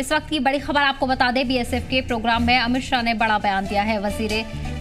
इस वक्त की बड़ी खबर आपको बता दें, बीएसएफ के प्रोग्राम में अमित शाह ने बड़ा बयान दिया है। वजीर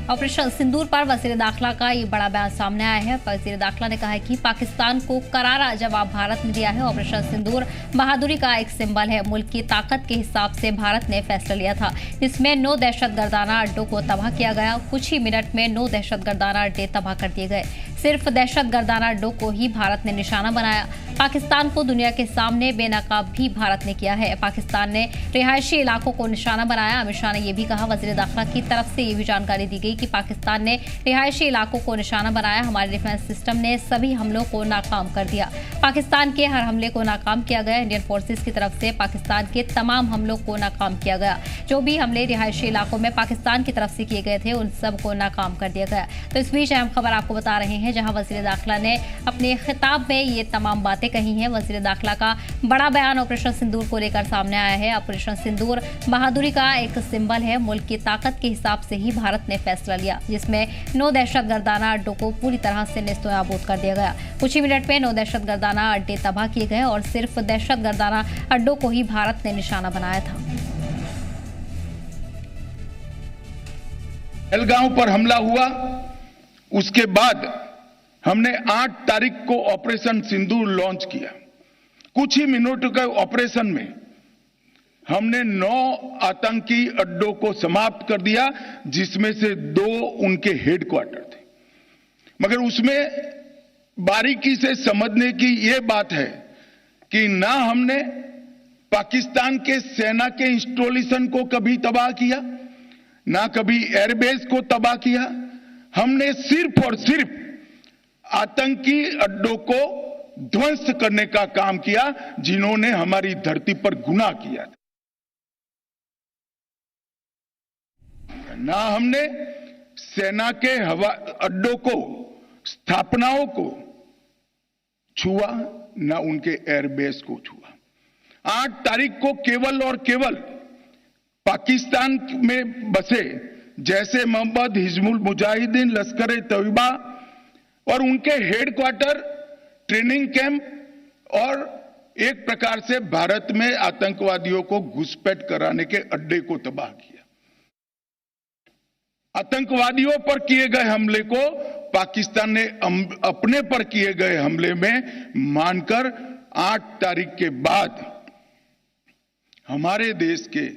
ऑपरेशन सिंदूर पर वजीर दाखिला का ये बड़ा बयान सामने आया है। वजीर दाखिला ने कहा है कि पाकिस्तान को करारा जवाब भारत ने दिया है। ऑपरेशन सिंदूर बहादुरी का एक सिंबल है। मुल्क की ताकत के हिसाब से भारत ने फैसला लिया था, जिसमें 9 दहशतगर्दाना अड्डों को तबाह किया गया। कुछ ही मिनट में 9 दहशतगर्दाना अड्डे तबाह कर दिए गए। सिर्फ दहशतगर्दाना अड्डों को ही भारत ने निशाना बनाया। पाकिस्तान को दुनिया के सामने बेनकाब भी भारत ने किया है। पाकिस्तान ने रिहायशी इलाकों को निशाना बनाया। अमित शाह ने यह भी कहा, वजीर दाखिला की तरफ से ये भी जानकारी दी गई कि पाकिस्तान ने रिहायशी इलाकों को निशाना बनाया। हमारे डिफेंस सिस्टम ने सभी हमलों को नाकाम कर दिया। पाकिस्तान के हर हमले को नाकाम किया गया। इंडियन फोर्सेस की तरफ से पाकिस्तान के तमाम हमलों को नाकाम किया गया। जो भी हमले रिहायशी इलाकों में पाकिस्तान की तरफ से किए गए थे, उन सब को नाकाम कर दिया गया। तो इस बीच अहम खबर आपको बता रहे हैं, जहां वजीर दाखिला ने अपने खिताब में ये तमाम बातें कही हैं। वजीर दाखिला का बड़ा बयान ऑपरेशन सिंदूर को लेकर सामने आया है। ऑपरेशन सिंदूर बहादुरी का एक सिंबल है। मुल्क की ताकत के हिसाब से ही भारत ने फैसला लिया, जिसमें 9 दहशतगर्दाना अड्डों को पूरी तरह से नेस्तनाबूद कर दिया गया। कुछ ही मिनट में 9 दहशतगर्दाना अड्डे तबाह किए गए और सिर्फ दहशतगर्दाना अड्डों को ही भारत ने निशाना बनाया था। पहलगांव पर हमला हुआ, उसके बाद हमने 8 तारीख को ऑपरेशन सिंदूर लॉन्च किया। कुछ ही मिनटों के ऑपरेशन में हमने 9 आतंकी अड्डों को समाप्त कर दिया, जिसमें से 2 उनके हेडक्वार्टर थे। मगर उसमें बारीकी से समझने की यह बात है कि ना हमने पाकिस्तान के सेना के इंस्टॉलेशन को कभी तबाह किया, ना कभी एयरबेस को तबाह किया। हमने सिर्फ और सिर्फ आतंकी अड्डों को ध्वंस करने का काम किया, जिन्होंने हमारी धरती पर गुनाह किया था। ना हमने सेना के हवा अड्डों को, स्थापनाओं को छुआ, ना उनके एयरबेस को छुआ। 8 तारीख को केवल और केवल पाकिस्तान में बसे जैसे मोहम्मद हिजबुल मुजाहिदीन, लश्कर तैयबा और उनके हेडक्वार्टर, ट्रेनिंग कैंप और एक प्रकार से भारत में आतंकवादियों को घुसपैठ कराने के अड्डे को तबाह किया। आतंकवादियों पर किए गए हमले को पाकिस्तान ने अपने पर किए गए हमले में मानकर 8 तारीख के बाद हमारे देश के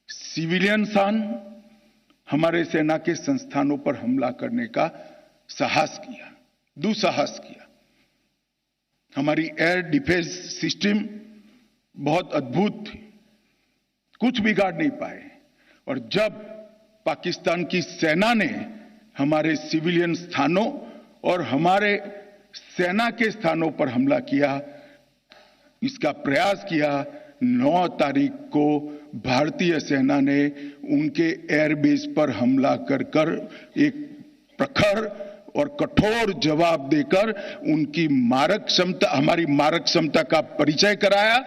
सिविलियन शान, हमारे सेना के संस्थानों पर हमला करने का साहस किया, दुस्साहस किया। हमारी एयर डिफेंस सिस्टम बहुत अद्भुत थी, कुछ बिगाड़ नहीं पाए। और जब पाकिस्तान की सेना ने हमारे सिविलियन स्थानों और हमारे सेना के स्थानों पर हमला किया, इसका प्रयास किया, 9 तारीख को भारतीय सेना ने उनके एयरबेस पर हमला कर एक प्रखर और कठोर जवाब देकर उनकी मारक क्षमता, हमारी मारक क्षमता का परिचय कराया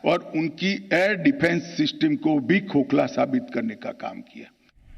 और उनकी एयर डिफेंस सिस्टम को भी खोखला साबित करने का काम किया।